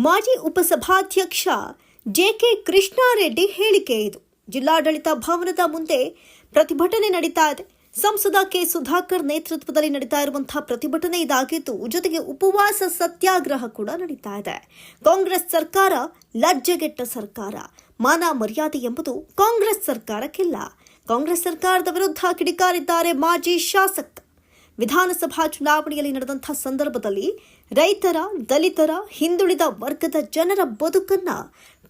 ಮಾಜಿ ಉಪಸಭಾಧ್ಯಕ್ಷ ಜೆಕೆ ಕೃಷ್ಣಾರೆಡ್ಡಿ ಹೇಳಿಕೆ ಇದು. ಜಿಲ್ಲಾಡಳಿತ ಭವನದ ಮುಂದೆ ಪ್ರತಿಭಟನೆ ನಡೀತಾ ಇದೆ. ಸಂಸದ ಕೆ ಸುಧಾಕರ್ ನೇತೃತ್ವದಲ್ಲಿ ನಡೀತಾ ಇರುವಂತಹ ಪ್ರತಿಭಟನೆ ಇದಾಗಿದ್ದು, ಜೊತೆಗೆ ಉಪವಾಸ ಸತ್ಯಾಗ್ರಹ ಕೂಡ ನಡೀತಾ ಇದೆ. ಕಾಂಗ್ರೆಸ್ ಸರ್ಕಾರ ಲಜ್ಜೆಗೆಟ್ಟ ಸರ್ಕಾರ. ಮಾನ ಮರ್ಯಾದೆ ಎಂಬುದು ಕಾಂಗ್ರೆಸ್ ಸರ್ಕಾರಕ್ಕಿಲ್ಲ. ಕಾಂಗ್ರೆಸ್ ಸರ್ಕಾರದ ವಿರುದ್ಧ ಕಿಡಿಕಾರಿದ್ದಾರೆ ಮಾಜಿ ಶಾಸಕ. ವಿಧಾನಸಭಾ ಚುನಾವಣೆಯಲ್ಲಿ ನಡೆದಂತಹ ಸಂದರ್ಭದಲ್ಲಿ ರೈತರ, ದಲಿತರ, ಹಿಂದುಳಿದ ವರ್ಗದ ಜನರ ಬದುಕನ್ನ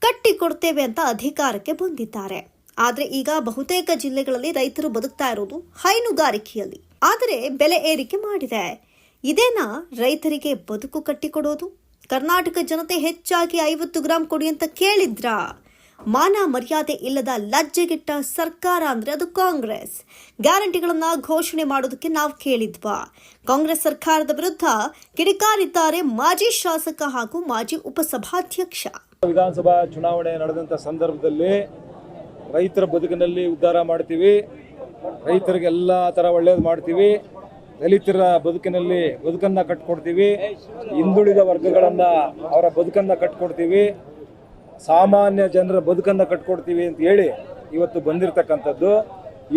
ಕಟ್ಟಿಕೊಡ್ತೇವೆ ಅಂತ ಅಧಿಕಾರಕ್ಕೆ ಬಂದಿದ್ದಾರೆ. ಆದರೆ ಈಗ ಬಹುತೇಕ ಜಿಲ್ಲೆಗಳಲ್ಲಿ ರೈತರು ಬದುಕ್ತಾ ಇರೋದು ಹೈನುಗಾರಿಕೆಯಲ್ಲಿ. ಆದರೆ ಬೆಲೆ ಏರಿಕೆ ಮಾಡಿದೆ. ಇದೇನಾ ರೈತರಿಗೆ ಬದುಕು ಕಟ್ಟಿಕೊಡೋದು? ಕರ್ನಾಟಕ ಜನತೆ ಹೆಚ್ಚಾಗಿ 50 ಗ್ರಾಂ ಕೊಡಿ ಅಂತ ಕೇಳಿದ್ರಾ? ಮಾನ ಮರ್ಯಾದೆ ಇಲ್ಲದ ಲಜ್ಜೆಗೆಟ್ಟ ಸರ್ಕಾರ ಅಂದ್ರೆ ಅದು ಕಾಂಗ್ರೆಸ್. ಗ್ಯಾರಂಟಿಗಳನ್ನ ಘೋಷಣೆ ಮಾಡೋದಕ್ಕೆ ನಾವು ಕೇಳಿದ್ವಾ? ಕಾಂಗ್ರೆಸ್ ಸರ್ಕಾರದ ವಿರುದ್ಧ ಕಿಡಿಕಾರಿದ್ದಾರೆ ಮಾಜಿ ಶಾಸಕ ಹಾಗೂ ಮಾಜಿ ಉಪಸಭಾಧ್ಯಕ್ಷ. ವಿಧಾನಸಭಾ ಚುನಾವಣೆ ನಡೆದಂತ ಸಂದರ್ಭದಲ್ಲಿ ರೈತರ ಬದುಕಿನಲ್ಲಿ ಉದ್ಧಾರ ಮಾಡ್ತೀವಿ, ರೈತರಿಗೆ ಎಲ್ಲ ಥರ ಒಳ್ಳೇದು ಮಾಡ್ತೀವಿ, ದಲಿತರ ಬದುಕನ್ನು ಕಟ್ಕೊಡ್ತೀವಿ, ಹಿಂದುಳಿದ ವರ್ಗಗಳನ್ನು ಅವರ ಬದುಕನ್ನು ಕಟ್ಕೊಡ್ತೀವಿ, ಸಾಮಾನ್ಯ ಜನರ ಬದುಕನ್ನು ಕಟ್ಕೊಡ್ತೀವಿ ಅಂತ ಹೇಳಿ ಇವತ್ತು ಬಂದಿರತಕ್ಕಂಥದ್ದು.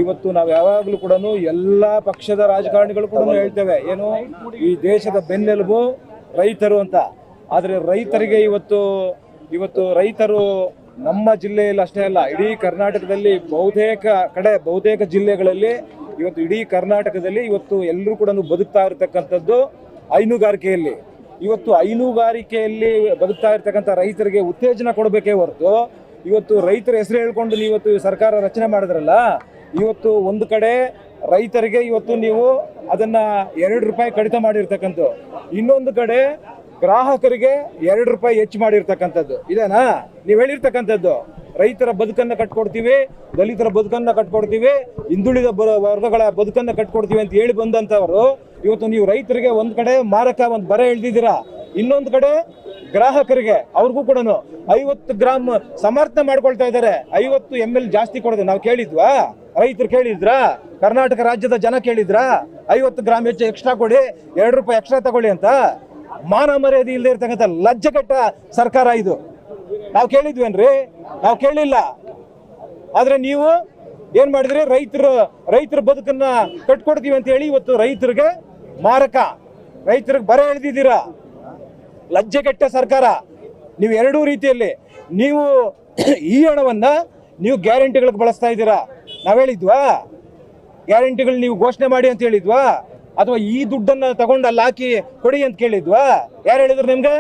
ಇವತ್ತು ನಾವು ಯಾವಾಗಲೂ ಕೂಡ ಎಲ್ಲ ಪಕ್ಷದ ರಾಜಕಾರಣಿಗಳು ಕೂಡ ಹೇಳ್ತೇವೆ, ಏನು ಈ ದೇಶದ ಬೆನ್ನೆಲುಬು ರೈತರು ಅಂತ. ಆದರೆ ರೈತರಿಗೆ ಇವತ್ತು ರೈತರು ನಮ್ಮ ಜಿಲ್ಲೆಯಲ್ಲಿ ಅಷ್ಟೇ ಅಲ್ಲ, ಇಡೀ ಕರ್ನಾಟಕದಲ್ಲಿ ಬಹುತೇಕ ಜಿಲ್ಲೆಗಳಲ್ಲಿ ಇವತ್ತು ಇಡೀ ಕರ್ನಾಟಕದಲ್ಲಿ ಇವತ್ತು ಎಲ್ಲರೂ ಕೂಡ ಬದುಕ್ತಾ ಇರತಕ್ಕಂಥದ್ದು ಹೈನುಗಾರಿಕೆಯಲ್ಲಿ. ಇವತ್ತು ಹೈನುಗಾರಿಕೆಯಲ್ಲಿ ಬದುಕ್ತಾ ಇರ್ತಕ್ಕಂಥ ರೈತರಿಗೆ ಉತ್ತೇಜನ ಕೊಡಬೇಕೇ ಹೊರತು ಇವತ್ತು ರೈತರ ಹೆಸರು ಹೇಳ್ಕೊಂಡು ನೀವತ್ತು ಸರ್ಕಾರ ರಚನೆ ಮಾಡಿದ್ರಲ್ಲ, ಇವತ್ತು ಒಂದು ಕಡೆ ರೈತರಿಗೆ ಇವತ್ತು ನೀವು ಅದನ್ನ ₹2 ಕಡಿತ ಮಾಡಿರ್ತಕ್ಕಂಥದ್ದು, ಇನ್ನೊಂದು ಕಡೆ ಗ್ರಾಹಕರಿಗೆ ₹2 ಹೆಚ್ಚು ಮಾಡಿರ್ತಕ್ಕಂಥದ್ದು. ಇದೇನಾ ನೀವು ಹೇಳಿರ್ತಕ್ಕಂಥದ್ದು? ರೈತರ ಬದುಕನ್ನು ಕಟ್ಕೊಡ್ತೀವಿ, ದಲಿತರ ಬದುಕನ್ನು ಕಟ್ಕೊಡ್ತೀವಿ, ಹಿಂದುಳಿದ ವರ್ಗಗಳ ಬದುಕನ್ನು ಕಟ್ಕೊಡ್ತೀವಿ ಅಂತ ಹೇಳಿ ಬಂದಂಥವರು ಇವತ್ತು ನೀವು ರೈತರಿಗೆ ಒಂದು ಕಡೆ ಮಾರಕ ಒಂದು ಬರ ಎಳ್ದಿದ್ದೀರಾ, ಇನ್ನೊಂದು ಕಡೆ ಗ್ರಾಹಕರಿಗೆ ಅವ್ರಿಗೂ ಕೂಡ 50 ಗ್ರಾಂ ಸಮರ್ಥನೆ ಮಾಡ್ಕೊಳ್ತಾ ಇದ್ದಾರೆ. 50 ml ಜಾಸ್ತಿ ಕೊಡೋದು ನಾವು ಕೇಳಿದ್ವಾ? ರೈತರು ಕೇಳಿದ್ರಾ? ಕರ್ನಾಟಕ ರಾಜ್ಯದ ಜನ ಕೇಳಿದ್ರಾ? 50 ಗ್ರಾಂ ಹೆಚ್ಚು ಎಕ್ಸ್ಟ್ರಾ ಕೊಡಿ, ₹2 ಎಕ್ಸ್ಟ್ರಾ ತಗೊಳ್ಳಿ ಅಂತ. ಮಾನ ಮರ್ಯಾದೆ ಇಲ್ಲದೆ ಇರ್ತಕ್ಕಂಥ ಲಜ್ಜೆಗೆಟ್ಟ ಸರ್ಕಾರ ಇದು. ನಾವು ಕೇಳಿದ್ವೇನ್ರಿ? ನಾವು ಕೇಳಿಲ್ಲ. ಆದ್ರೆ ನೀವು ಏನ್ ಮಾಡಿದ್ರಿ? ರೈತರ ಬದುಕನ್ನ ಕಟ್ಕೊಡ್ತೀವಿ ಅಂತ ಹೇಳಿ ಇವತ್ತು ರೈತರಿಗೆ ಮಾರಕ, ರೈತರಿಗೆ ಬರ ಎಳೆದಿದ್ದೀರಾ. ಲಜ್ಜೆಗೆಟ್ಟ ಸರ್ಕಾರ. ನೀವು ಎರಡೂ ರೀತಿಯಲ್ಲಿ ನೀವು ಈ ಹಣವನ್ನ ನೀವು ಗ್ಯಾರಂಟಿಗಳಿಗೆ ಬಳಸ್ತಾ ಇದ್ದೀರಾ. ನಾವ್ ಹೇಳಿದ್ವಾ ಗ್ಯಾರಂಟಿಗಳು ನೀವು ಘೋಷಣೆ ಮಾಡಿ ಅಂತ ಹೇಳಿದ್ವಾ? ಅಥವಾ ಈ ದುಡ್ಡನ್ನ ತಗೊಂಡು ಅಲ್ಲಿ ಹಾಕಿ ಕೊಡಿ ಅಂತ ಕೇಳಿದ್ವಾ? ಯಾರು ಹೇಳಿದ್ರು ನಿಮ್ಗೆ?